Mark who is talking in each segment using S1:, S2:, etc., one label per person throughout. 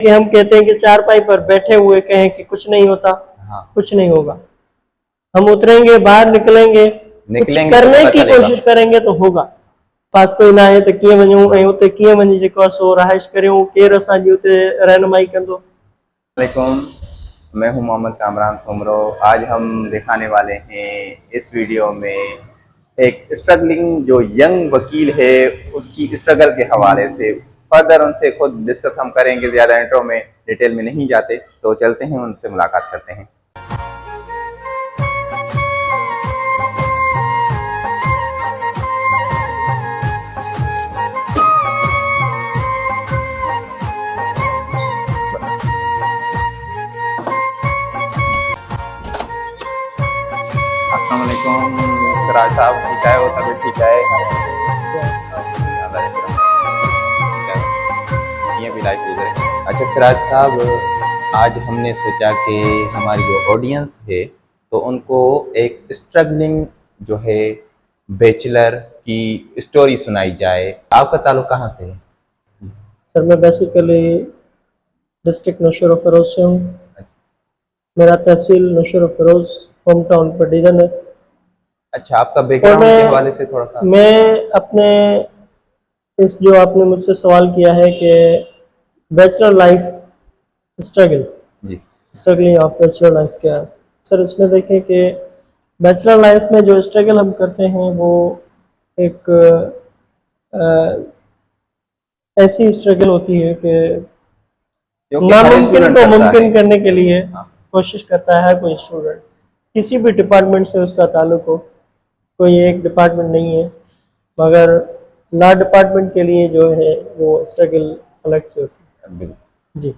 S1: कि हम कहते हैं कि चारपाई पर बैठे हुए कहें कि कुछ नहीं होता। हाँ। कुछ नहीं होगा। हम उतरेंगे, बाहर निकलेंगे, कुछ करने की कोशिश करेंगे तो होगा। पास तो ना आए तो कीअं वञूं ऐं उते कीअं वञी जेको आहे सो रहाइश करियूं, केरु असांजी उते रहनुमाई कंदो।
S2: वालेकुम, मैं हूं मोहम्मद कामरान सुमरो। आज हम दिखाने वाले हैं इस वीडियो में एक स्ट्रगलिंग जो यंग वकील है उसकी स्ट्रगल के हवाले से फर्दर उनसे खुद डिस्कस हम करेंगे। ज़्यादा इंट्रो में डिटेल में नहीं जाते, तो चलते हैं उनसे मुलाकात करते हैं। अस्सलाम वालेकुम सिराज साहब, ठीक है? वो तबीयत ठीक है? ये भी लाइफ गुजरे। अच्छा सिराज साहब, आज हमने सोचा कि हमारी जो ऑडियंस है तो उनको एक स्ट्रगलिंग जो है बैचलर की स्टोरी सुनाई जाए। आपका ताल्लुक कहाँ से है?
S1: सर मैं बेसिकली डिस्ट्रिक्ट नौशेरा फरोज से हूँ। मेरा तहसील नौशेरा फरोज, होम टाउन पटीजन है।
S2: अच्छा, आपका बैकग्राउंड के हवाले से थोड़ा सा।
S1: मैं अपने इस जो आपने मुझसे सवाल किया है कि बैचलर लाइफ स्ट्रगल,
S2: जी,
S1: स्ट्रगलिंग ऑफ बैचलर लाइफ क्या है। सर इसमें देखें कि बैचलर लाइफ में जो स्ट्रगल हम करते हैं वो एक ऐसी स्ट्रगल होती है कि नामुमकिन को मुमकिन करने के लिए कोशिश करता है कोई स्टूडेंट, किसी भी डिपार्टमेंट से उसका ताल्लुक हो। कोई एक डिपार्टमेंट नहीं है, मगर लॉ डिपार्टमेंट के लिए जो है वो स्ट्रगल अलग से होती है। जी,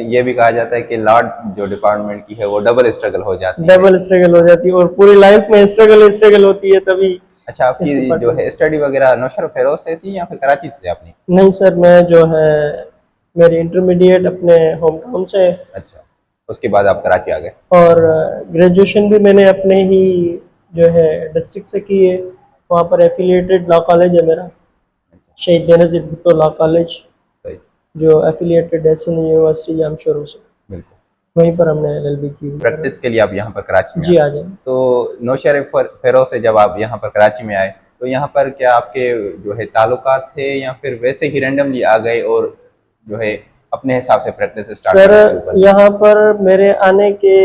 S2: ये भी कहा जाता है कि लॉ जो डिपार्टमेंट की है वो डबल स्ट्रगल हो जाती है।
S1: डबल स्ट्रगल हो जाती है और पूरी लाइफ में स्ट्रगल होती है तभी।
S2: अच्छा, आपकी जो है स्टडी वगैरह नौशेरा फेरोज से थी या फिर कराची से आपने?
S1: नहीं सर, मैं जो है मेरी इंटरमीडिएट अपने होम टाउन से।
S2: अच्छा, उसके बाद आप कराची आ गए?
S1: और ग्रेजुएशन भी मैंने अपने ही जो है डिस्ट्रिक्ट से की है। वहाँ पर एफिलिएटेड लॉ कॉलेज है मेरा, शहीद बेनज़ीर भुट्टो लॉ कॉलेज, जो एफिलिएटेड है सिंध यूनिवर्सिटी जामशोर से। बिल्कुल, वहीं पर हमने LLB की।
S2: प्रैक्टिस के लिए आप यहाँ पर कराची में
S1: जी आ जाए।
S2: तो नौशेरा फेरोज से जब आप यहाँ पर कराची में आए तो यहाँ पर क्या आपके जो है ताल्लुकात थे या फिर वैसे ही रैंडमली आ गए और जो है अपने हिसाब से प्रैक्टिस स्टार्ट
S1: सर
S2: शुरू कर?
S1: यहाँ पर मेरे आने के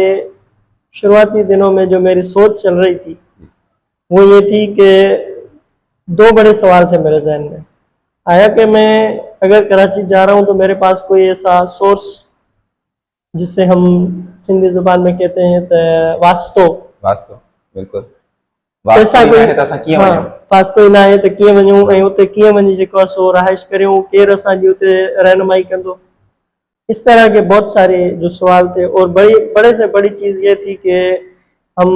S1: शुरुआती दिनों में जो मेरी सोच चल रही थी वो ये थी कि दो बड़े सवाल थे मेरे जहन में। आया कि मैं अगर कराची जा रहा हूँ तो मेरे पास कोई ऐसा सोर्स जिसे हम सिंधी जुबान में कहते हैं तो वास्तो
S2: बिल्कुल
S1: ऐसा कोई, हाँ, वास्तो ना आहे त कीअं वञूं ऐं उते कीअं वञी जेको आहे सो रहाइश करियूं, केरु असांजी उते रहनुमाई कंदो। इस तरह के बहुत सारे जो सवाल थे और बड़े से बड़ी चीज़ ये थी कि हम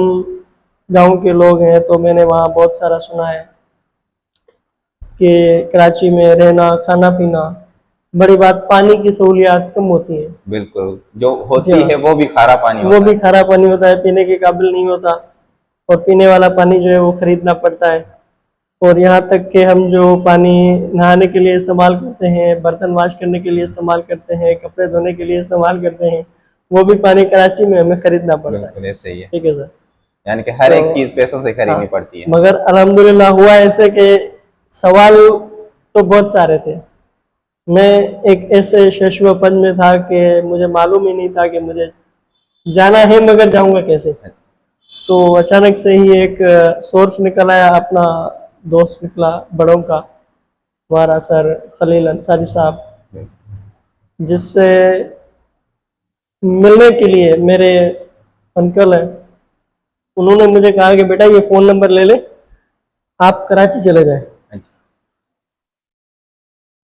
S1: गांव के लोग हैं तो मैंने वहाँ बहुत सारा सुना है कि कराची में रहना, खाना पीना, बड़ी बात पानी की सहूलियात कम होती है।
S2: बिल्कुल, जो होती है वो भी खारा पानी होता है।
S1: वो भी खारा पानी होता है, पीने के काबिल नहीं होता और पीने वाला पानी जो है वो खरीदना पड़ता है। और यहाँ तक कि हम जो पानी नहाने के लिए इस्तेमाल करते हैं, बर्तन वाश करने के लिए इस्तेमाल करते हैं, कपड़े धोने के लिए इस्तेमाल करते हैं, वो भी पानी कराची में हमें खरीदना पड़ता है।
S2: सही है,
S1: ठीक है सर,
S2: यानी कि हर एक चीज पैसों से खरीदनी पड़ती है।
S1: मगर अल्हम्दुलिल्लाह हुआ ऐसे कि सवाल तो बहुत सारे थे। मैं एक ऐसे शशवपन में था कि मुझे मालूम ही नहीं था कि मुझे जाना है मगर जाऊंगा कैसे। तो अचानक से ही एक सोर्स निकल आया, अपना दोस्त निकला बड़ों का, हमारा सर खलील अंसारी साहब, जिससे मिलने के लिए मेरे अंकल हैं, उन्होंने मुझे कहा कि बेटा ये फ़ोन नंबर ले ले, आप कराची चले जाएं।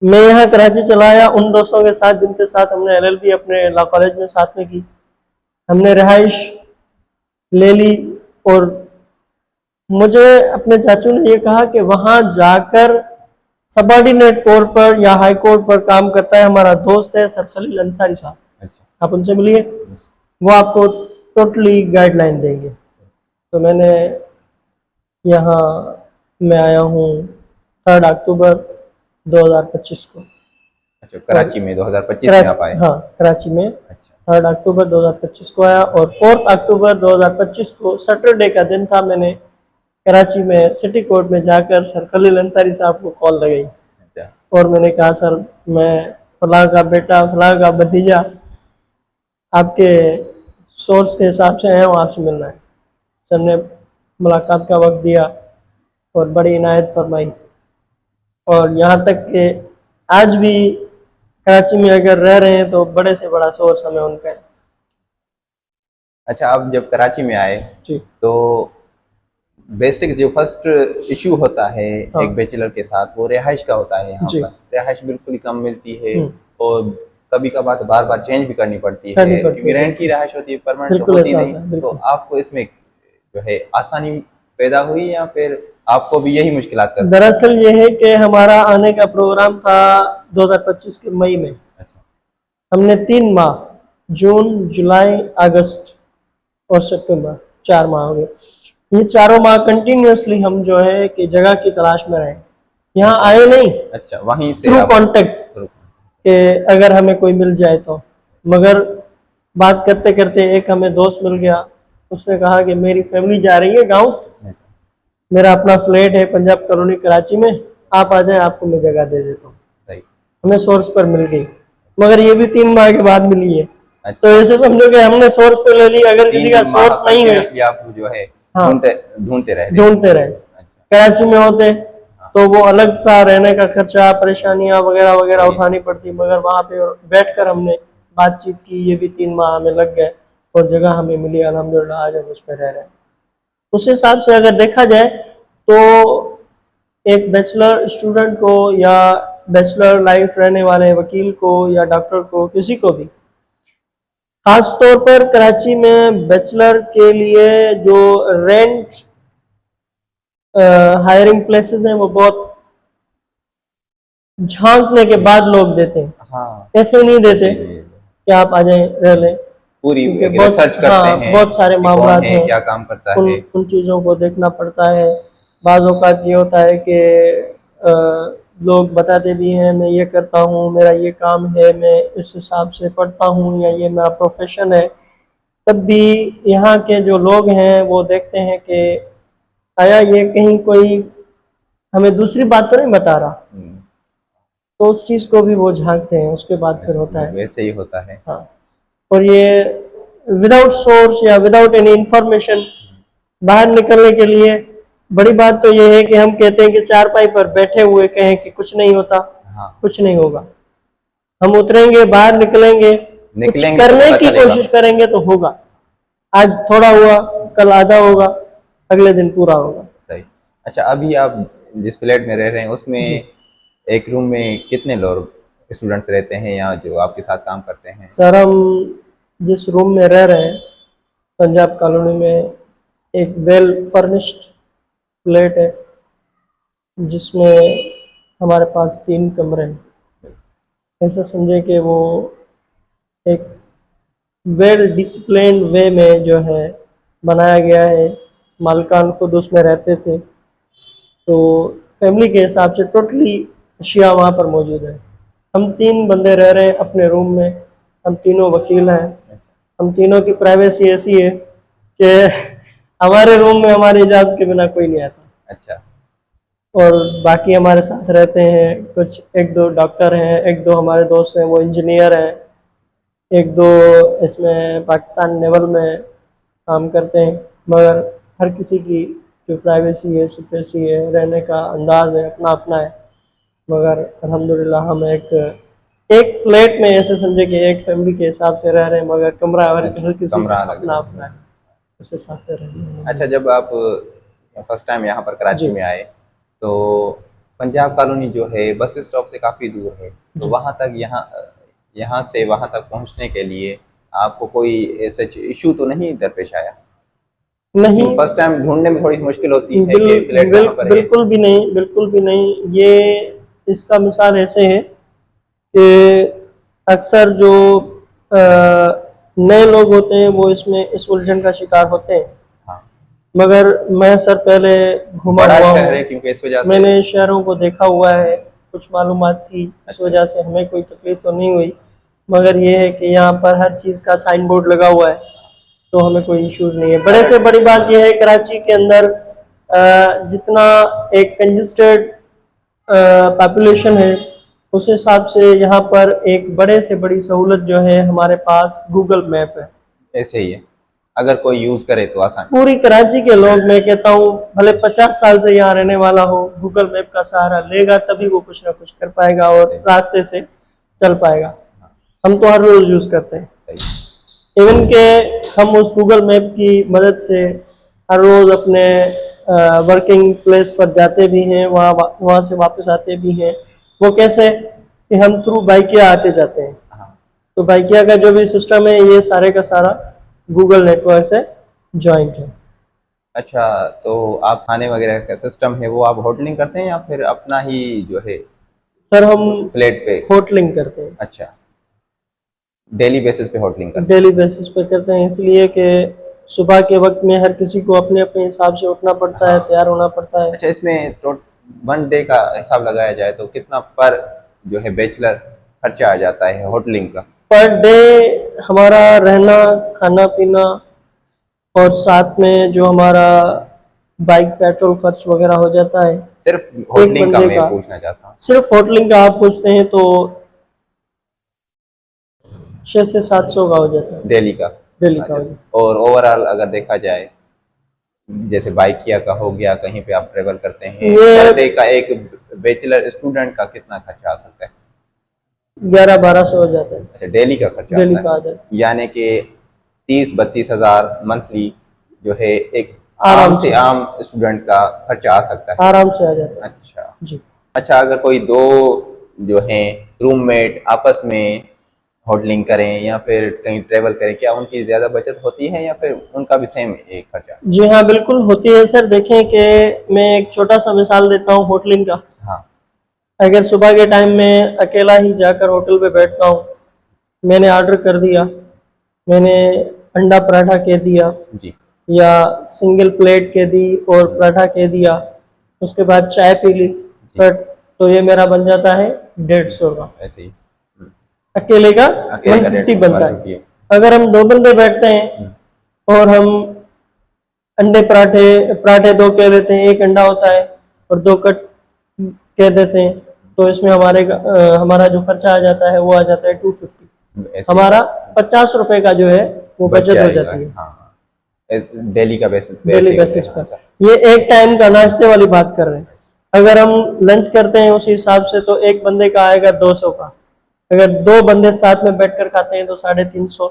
S1: मैं यहाँ कराची चला आया उन दोस्तों के साथ जिनके साथ हमने LLB अपने लॉ कॉलेज में साथ में की। हमने रिहाइश ले ली और मुझे अपने चाचू ने ये कहा कि वहाँ जाकर सबॉर्डिनेट तौर पर या हाई कोर्ट पर काम करता है हमारा दोस्त है सर खलील अंसारी साहब, आप उनसे मिलिए, वो आपको टोटली गाइडलाइन देंगे। तो मैंने यहाँ मैं आया हूँ 3 अक्टूबर 2025 को।
S2: अच्छा, कराची में 2025 में आप आए।
S1: हाँ, कराची में
S2: अच्छा
S1: 3 अक्टूबर 2025 को आया और 4 अक्टूबर 2025 को सैटरडे का दिन था। मैंने कराची में सिटी कोर्ट में जाकर सर खलील अंसारी साहब को कॉल लगाई
S2: अच्छा
S1: और मैंने कहा सर मैं फलां का बेटा फलां का भतीजा आपके सोर्स के हिसाब से आया हूँ, आपसे मिलना है। सर ने मुलाकात का वक्त दिया और बड़ी इनायत फरमाई और यहाँ तक कि आज भी कराची में अगर रह रहे हैं तो बड़े से बड़ा सोर्स हमें उनका है।
S2: अच्छा, आप जब कराची में आए
S1: जी
S2: तो बेसिक जो फर्स्ट इशू होता है
S1: हाँ।
S2: एक बैचलर के साथ, वो रिहाइश का होता है। यहाँ
S1: जी।
S2: पर रिहाइश बिल्कुल ही कम मिलती है
S1: हम्म।
S2: और कभी कभार बार बार चेंज भी करनी पड़ती है,
S1: करनी पड़ती
S2: क्योंकि
S1: है,
S2: रेंट की रिहाइश होती है, परमानेंट तो
S1: बिल्कुल
S2: होती
S1: ऐसा
S2: नहीं।
S1: होता है,
S2: तो
S1: बिल्कुल।
S2: आपको इसमें जो है आसानी पैदा हुई या फिर आपको भी यही मुश्किलात कर?
S1: दरअसल ये है कि हमारा आने का प्रोग्राम था 2025 के मई में।
S2: अच्छा
S1: हमने 3 माह जून जुलाई अगस्त और सितंबर 4 माह हो गए। ये चारों माह कंटिन्यूअसली हम जो है कि जगह की तलाश में रहे, यहाँ आए नहीं,
S2: अच्छा, वहीं से
S1: थ्रू
S2: आप
S1: कॉन्टेक्ट्स कि अगर हमें कोई मिल जाए तो। मगर बात करते करते एक हमें दोस्त मिल गया, उसने कहा कि मेरी फैमिली जा रही है गांव, मेरा अपना फ्लैट है पंजाब कॉलोनी कराची में, आप आ जाएं, आपको मैं जगह दे देता हूँ।
S2: सही।
S1: हमें सोर्स पर मिल गई, मगर ये भी 3 माह के बाद मिली है।
S2: अच्छा,
S1: तो ऐसे समझो कि हमने सोर्स पे ले ली, अगर किसी का
S2: 3 माह
S1: सोर्स नहीं है
S2: कंटिन्यूअसली आप जो है
S1: हाँ
S2: ढूंढते रहे।
S1: ढूंढते रहे।
S2: अच्छा
S1: कराची में होते तो वो अलग सा रहने का खर्चा परेशानियां वगैरह वगैरह
S2: सही।
S1: उठानी पड़ती, मगर वहां पे बैठकर हमने बातचीत की, ये भी 3 माह हमें लग गए और जगह हमें मिली अल्हम्दुलिल्लाह, आज हम उसमें रह रहे हैं। उस हिसाब से अगर देखा जाए तो एक बैचलर स्टूडेंट को या बैचलर लाइफ रहने वाले वकील को या डॉक्टर को, किसी को भी, खास तौर पर कराची में बैचलर के लिए जो रेंट हायरिंग प्लेसेस हैं वो बहुत झांकने के बाद लोग देते हैं,
S2: हाँ
S1: ऐसे नहीं देते
S2: इसीलिए
S1: कि आप आ जाएं रह लें,
S2: पूरी
S1: क्योंकि
S2: एक
S1: बहुत
S2: रिसर्च करते
S1: हाँ
S2: हैं
S1: बहुत सारे
S2: कि
S1: मामला
S2: कौन है,
S1: हैं,
S2: क्या काम करता
S1: उन
S2: है।
S1: उन चीज़ों को देखना पड़ता है। बाज़ औक़ात ये होता है कि लोग बताते भी हैं मैं ये करता हूँ, मेरा ये काम है, मैं इस हिसाब से पढ़ता हूँ या ये मेरा प्रोफेशन है, तब भी यहाँ के जो लोग हैं वो देखते हैं कि आया ये कहीं कोई हमें दूसरी बात तो नहीं बता रहा,
S2: हम्म,
S1: तो उस चीज़ को भी वो झांकते हैं, उसके बाद फिर होता है।
S2: वैसे ही होता है।
S1: हाँ, और ये विदाउट सोर्स या विदाउट एनी इंफॉर्मेशन बाहर निकलने के लिए बड़ी बात तो ये है कि हम कहते हैं कि चारपाई पर बैठे हुए कहें कि कुछ नहीं होता,
S2: हाँ
S1: कुछ नहीं होगा। हम उतरेंगे, बाहर निकलेंगे, कुछ
S2: निकलेंगे तो
S1: करने
S2: पता
S1: की
S2: चलेगा।
S1: कोशिश करेंगे तो होगा। आज थोड़ा हुआ, कल आधा होगा, अगले दिन पूरा होगा।
S2: सही। अच्छा, अभी आप जिस फ्लैट में रह रहे हैं उसमें
S1: जी
S2: एक रूम में कितने लोग स्टूडेंट्स रहते हैं या जो आपके साथ काम करते हैं?
S1: सर, हम जिस रूम में रह रहे हैं पंजाब कॉलोनी में, एक वेल फर्निश्ड फ्लैट है जिसमें हमारे पास 3 कमरे हैं। ऐसा समझे कि वो एक वेल डिसिप्लिन्ड वे में जो है बनाया गया है, मालिकान खुद उसमें रहते थे, तो फैमिली के हिसाब से टोटली अशिया वहाँ पर मौजूद है। हम 3 बंदे रह रहे हैं अपने रूम में, हम तीनों वकील हैं। हम तीनों की प्राइवेसी ऐसी है कि हमारे रूम में हमारी इजाज़त के बिना कोई नहीं आता।
S2: अच्छा
S1: और बाकी हमारे साथ रहते हैं कुछ 1-2 डॉक्टर हैं, 1-2 हमारे दोस्त हैं वो इंजीनियर हैं, 1-2 इसमें पाकिस्तान नेवल में काम करते हैं। मगर हर किसी की जो प्राइवेसी है, सिक्रेसी है, रहने का अंदाज़ है, अपना अपना है। मगर अल्हम्दुलिल्लाह हम एक फ्लैट में ऐसे समझे कि एक फैमिली के हिसाब से रह रहे हैं, मगर कमरा हर किसी
S2: कमरा
S1: का
S2: अलग
S1: अपना
S2: है।
S1: अपना है, उस हिसाब से रह रहे हैं।
S2: अच्छा, जब आप फर्स्ट टाइम यहाँ पर कराची
S1: जी
S2: में आए तो पंजाब कॉलोनी जो है बस स्टॉप से काफ़ी दूर है, तो
S1: जी
S2: वहाँ तक यहाँ से वहाँ तक पहुँचने के लिए आपको कोई ऐसा इशू तो नहीं दरपेश आया?
S1: नहीं,
S2: फर्स्ट टाइम ढूंढने में थोड़ी सी मुश्किल होती है कि फ्लैट कहाँ पर है।
S1: बिल्कुल भी नहीं, बिल्कुल भी नहीं। ये इसका मिसाल ऐसे है कि अक्सर जो नए लोग होते हैं वो इसमें इस उलझन का शिकार होते हैं,
S2: हाँ,
S1: मगर मैं सर पहले घुमा
S2: बड़ा
S1: हुआ
S2: शहर है
S1: हूँ,
S2: क्योंकि इस वजह से।
S1: मैंने शहरों को देखा हुआ है, कुछ मालूमात थी, इस वजह से हमें कोई तकलीफ तो नहीं हुई। मगर ये है कि यहाँ पर हर चीज़ का साइन बोर्ड लगा हुआ है, तो हमें कोई इश्यूज नहीं है। बड़े से बड़ी बात यह है कराची के अंदर जितना एक कंजेस्टेड पॉपुलेशन है, उस हिसाब से यहाँ पर एक बड़े से बड़ी सहूलत जो है हमारे पास गूगल मैप है।
S2: ऐसे ही है, अगर कोई यूज़ करे तो आसान।
S1: पूरी कराची के लोग, मैं कहता हूँ भले 50 साल से यहाँ रहने वाला हो, गूगल मैप का सहारा लेगा तभी वो कुछ ना कुछ कर पाएगा और रास्ते से चल पाएगा। हम तो हर रोज यूज करते हैं, इवन के हम उस गूगल मैप की मदद से हर रोज अपने वर्किंग प्लेस पर जाते भी हैं, वहाँ से वापस आते भी हैं। वो कैसे कि हम थ्रू बाइकिया आते जाते हैं, तो बाइकिया का जो भी सिस्टम है ये सारे का सारा गूगल नेटवर्क से जॉइंट है।
S2: अच्छा, तो आप खाने वगैरह का सिस्टम है वो आप होटलिंग करते हैं या फिर अपना ही जो है?
S1: सर हम
S2: प्लेट पे
S1: होटलिंग करते हैं।
S2: अच्छा, डेली बेसिस पे होटलिंग करते
S1: डेली बेसिस पे करते हैं, इसलिए कि सुबह के वक्त में हर किसी को अपने अपने हिसाब से उठना पड़ता है, तैयार होना पड़ता है।
S2: अच्छा, इसमें तो 1 डे का हिसाब लगाया जाए तो कितना पर जो है बैचलर खर्चा आ जाता है होटलिंग का?
S1: पर डे हमारा रहना, खाना पीना और साथ में जो हमारा बाइक पेट्रोल खर्च वगैरह हो जाता है।
S2: सिर्फ होटलिंग का
S1: बंदे
S2: मैं पूछना चाहता हूँ।
S1: सिर्फ होटलिंग का आप पूछते हैं तो 600 से 700 का हो जाता है
S2: डेली का?
S1: डेली का
S2: अच्छा,
S1: हो जाता है।
S2: और ओवरऑल अगर देखा जाए, जैसे बाइकिया का हो गया, कहीं पे आप ट्रेवल करते हैं,
S1: ये
S2: पर डे का एक बैचलर स्टूडेंट का कितना खर्चा आ सकता है?
S1: 1100-1200 हो जाता है
S2: अच्छा, डेली का खर्चा
S1: डेली
S2: आता
S1: का आ
S2: है,
S1: जाता
S2: यानी कि 30-32 हज़ार मंथली जो है एक
S1: आराम
S2: आम से
S1: से।
S2: आम स्टूडेंट का खर्चा आ सकता है।
S1: आराम से आ जाता है
S2: अच्छा
S1: जी।
S2: अच्छा, अगर कोई दो जो हैं रूममेट आपस में होटलिंग करें या फिर कहीं ट्रेवल करें, क्या उनकी ज़्यादा बचत होती है या फिर उनका भी सेम एक खर्चा?
S1: जी हाँ, बिल्कुल होती है सर। देखें कि मैं एक छोटा सा मिसाल देता हूँ होटलिंग का।
S2: हाँ
S1: अगर सुबह के टाइम में अकेला ही जाकर होटल पे बैठता हूँ, मैंने ऑर्डर कर दिया, मैंने अंडा पराठा कह दिया
S2: जी
S1: या सिंगल प्लेट कह दी और पराठा कह दिया, उसके बाद चाय पी ली, बट तो ये मेरा बन जाता है 150 का।
S2: ऐसे ही
S1: अकेले का
S2: अकेले का
S1: 150
S2: 150
S1: बनता है। अगर हम 2 बंदे बैठते हैं और हम अंडे पराठे पराठे 2 कह देते हैं, एक अंडा होता है और 2 कट कह देते हैं, तो इसमें हमारा जो खर्चा आ जाता है वो आ जाता है 250।
S2: ऐसे
S1: हमारा 50 रुपए का जो है वो
S2: बच
S1: बचत हो
S2: जाएगा।
S1: जाती है
S2: हाँ, डेली का बेसिस
S1: डेली बेसिस पर। ये एक टाइम का नाश्ते वाली बात कर रहे हैं। अगर हम लंच करते हैं उसी हिसाब से तो एक बंदे का आएगा 200 का। अगर 2 बंदे साथ में बैठकर खाते हैं तो 350,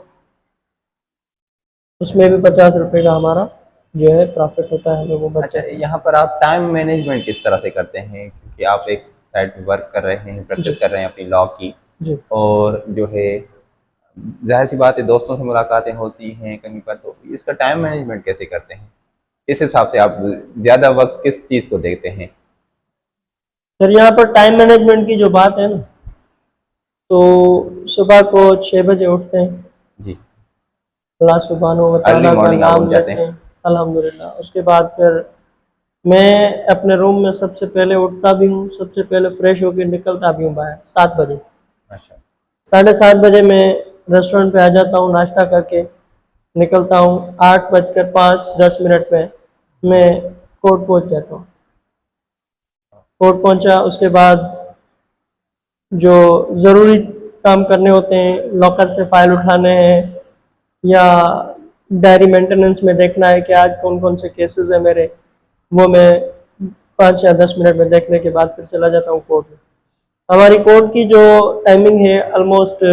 S1: उसमें भी 50 रुपए का हमारा जो है प्रॉफिट होता है, हमें वो
S2: अच्छा,
S1: बचत।
S2: यहाँ पर आप टाइम मैनेजमेंट किस तरह से करते हैं, क्योंकि आप एक साइड पे वर्क कर रहे हैं, प्रैक्टिस
S1: जी
S2: कर रहे हैं अपनी लॉ की,
S1: जी
S2: और जो है जाहिर सी बात है दोस्तों से मुलाकातें होती हैं कहीं पर, तो इसका टाइम मैनेजमेंट कैसे करते हैं? इस हिसाब से आप ज़्यादा वक्त किस चीज़ को देखते हैं?
S1: सर, यहाँ पर टाइम मैनेजमेंट की जो बात है ना, तो सुबह को 6 बजे उठते हैं,
S2: जी,
S1: अल्लाह सुब्हानहू व
S2: अर्ली
S1: तआला का
S2: मॉर्निंग आप
S1: नाम
S2: उठ जाते
S1: लेते
S2: हैं?
S1: हैं अल्हम्दुलिल्लाह। उसके बाद फिर मैं अपने रूम में सबसे पहले उठता भी हूँ, सबसे पहले फ्रेश होकर निकलता भी हूँ बाहर 7 बजे।
S2: अच्छा
S1: 7:30 बजे मैं रेस्टोरेंट पे आ जाता हूँ, नाश्ता करके निकलता हूँ। 8:05-10 पे मैं कोर्ट पहुँच जाता हूँ। कोर्ट पहुँचा, उसके बाद जो ज़रूरी काम करने होते हैं, लॉकर से फाइल उठाने हैं या डायरी मेंटेनेंस में देखना है कि आज कौन कौन से केसेस हैं मेरे, वो मैं 5 या 10 मिनट में देखने के बाद फिर चला जाता हूँ कोर्ट में। हमारी कोर्ट की जो टाइमिंग है ऑलमोस्ट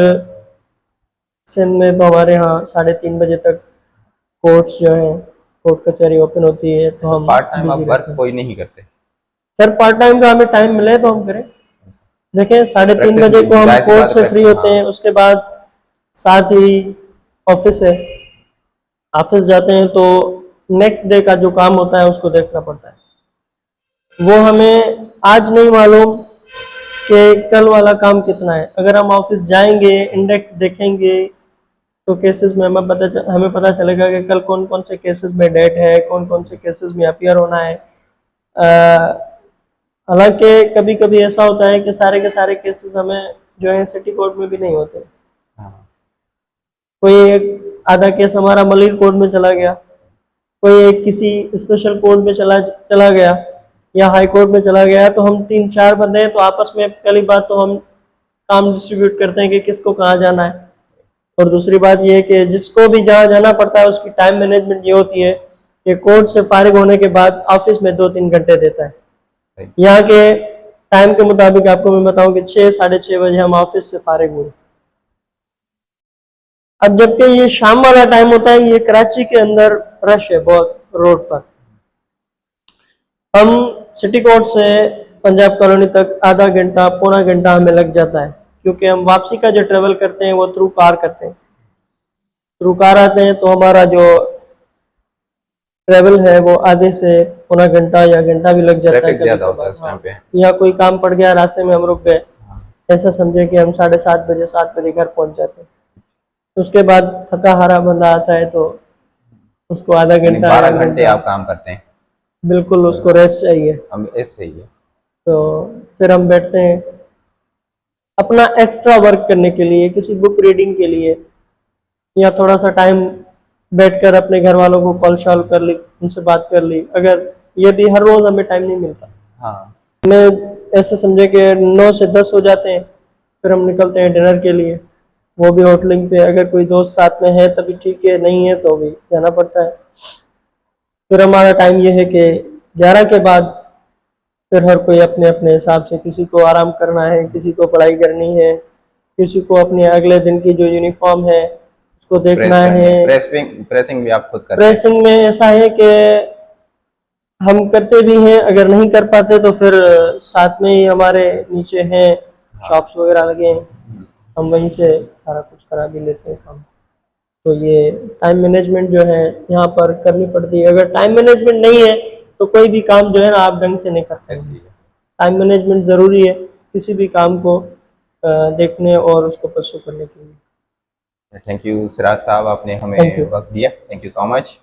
S1: सिंध में तो हमारे यहाँ 3:30 बजे तक कोर्ट्स जो हैं, कोर्ट कचहरी ओपन होती है, तो हम
S2: पार्ट टाइम आप
S1: बिजी रहते
S2: वर्क
S1: हैं।
S2: कोई नहीं करते?
S1: सर, पार्ट टाइम का हमें टाइम मिले तो हम करें। देखें 3:30
S2: प्रैक्टिस
S1: बजे को हम
S2: जाहिर सी
S1: कोर्ट
S2: बात
S1: से
S2: है,
S1: फ्री होते हैं, उसके बाद साथ ही ऑफिस है, ऑफिस जाते हैं तो नेक्स्ट डे का जो काम होता है उसको देखना पड़ता है। वो हमें आज नहीं मालूम कि कल वाला काम कितना है। अगर हम ऑफिस जाएंगे, इंडेक्स देखेंगे, तो केसेस में हमें पता चलेगा कि कल कौन कौन से केसेस में डेट है, कौन कौन से केसेस में अपीयर होना है। हालांकि कभी कभी ऐसा होता है कि सारे के सारे केसेस हमें जो है सिटी कोर्ट में भी नहीं होते।
S2: हाँ,
S1: कोई एक आधा केस हमारा मलिर कोर्ट में चला गया, कोई एक किसी स्पेशल कोर्ट में चला चला गया या हाई कोर्ट में चला गया, तो हम 3-4 बंदे हैं तो आपस में पहली बात तो हम काम डिस्ट्रीब्यूट करते हैं कि किसको कहाँ जाना है, और दूसरी बात ये है कि जिसको भी जहाँ जाना पड़ता है उसकी टाइम मैनेजमेंट ये होती है कि कोर्ट से फारिग होने के बाद ऑफिस में 2-3 घंटे देता है।
S2: सही।
S1: यहाँ के टाइम के मुताबिक आपको मैं बताऊं कि 6-6:30 बजे हम ऑफिस से फारिग हुए। अब जबकि ये शाम वाला टाइम होता है, ये कराची के अंदर रश है बहुत रोड पर। हम सिटी कोर्ट से पंजाब कॉलोनी तक आधा घंटा पौना घंटा हमें लग जाता है, क्योंकि हम वापसी का जो ट्रेवल करते हैं वो थ्रू कार करते हैं। थ्रू कार आते हैं तो हमारा जो ट्रेवल है वो आधे से पौना घंटा या घंटा भी लग जाता है
S2: ट्रैफिक
S1: कभी
S2: ज्यादा होता है
S1: कभार।
S2: उस टाइम पे।
S1: या कोई काम पड़ गया रास्ते में हम रुक गए,
S2: हाँ,
S1: ऐसा समझे कि हम 7:30 बजे 7 बजे घर पहुंच जाते हैं। उसके बाद थका हारा बंदा आता है तो उसको आधा
S2: यानी
S1: घंटा
S2: 12
S1: 1
S2: घंटे
S1: घंटा
S2: आप काम करते हैं।
S1: बिल्कुल उसको रेस्ट चाहिए।
S2: हम ऐसे ही है।
S1: तो फिर हम बैठते हैं अपना एक्स्ट्रा वर्क करने के लिए, किसी बुक रीडिंग के लिए, या थोड़ा सा टाइम बैठकर अपने घर वालों को कॉल शॉल कर ली, उनसे बात कर ली। अगर ये भी हर रोज हमें टाइम नहीं मिलता,
S2: हाँ,
S1: हमें ऐसे समझे कि 9 से 10 हो जाते हैं, फिर हम निकलते हैं डिनर के लिए, वो भी होटलिंग पे। अगर कोई दोस्त साथ में है तभी ठीक है, नहीं है तो भी जाना पड़ता है। फिर हमारा टाइम ये है कि 11 के बाद फिर हर कोई अपने अपने हिसाब से, किसी को आराम करना है, किसी को पढ़ाई करनी है, किसी को अपने अगले दिन की जो यूनिफॉर्म है उसको देखना है।
S2: प्रेसिंग भी आप खुद करते हैं।
S1: प्रेसिंग में ऐसा है कि हम करते भी हैं, अगर नहीं कर पाते तो फिर साथ में ही हमारे नीचे हैं शॉप्स वगैरह लगे हैं, हम वहीं से सारा कुछ करा भी लेते हैं काम। तो ये टाइम मैनेजमेंट जो है यहाँ पर करनी पड़ती है। अगर टाइम मैनेजमेंट नहीं है तो कोई भी काम जो है ना आप ढंग से नहीं कर
S2: ऐसे
S1: पाएंगे।
S2: ही है।
S1: टाइम मैनेजमेंट ज़रूरी है किसी भी काम को देखने और उसको परसू करने के लिए।
S2: थैंक यू सिराज साहब, आपने
S1: Thank
S2: हमें
S1: you.
S2: वक्त दिया। Thank you so much.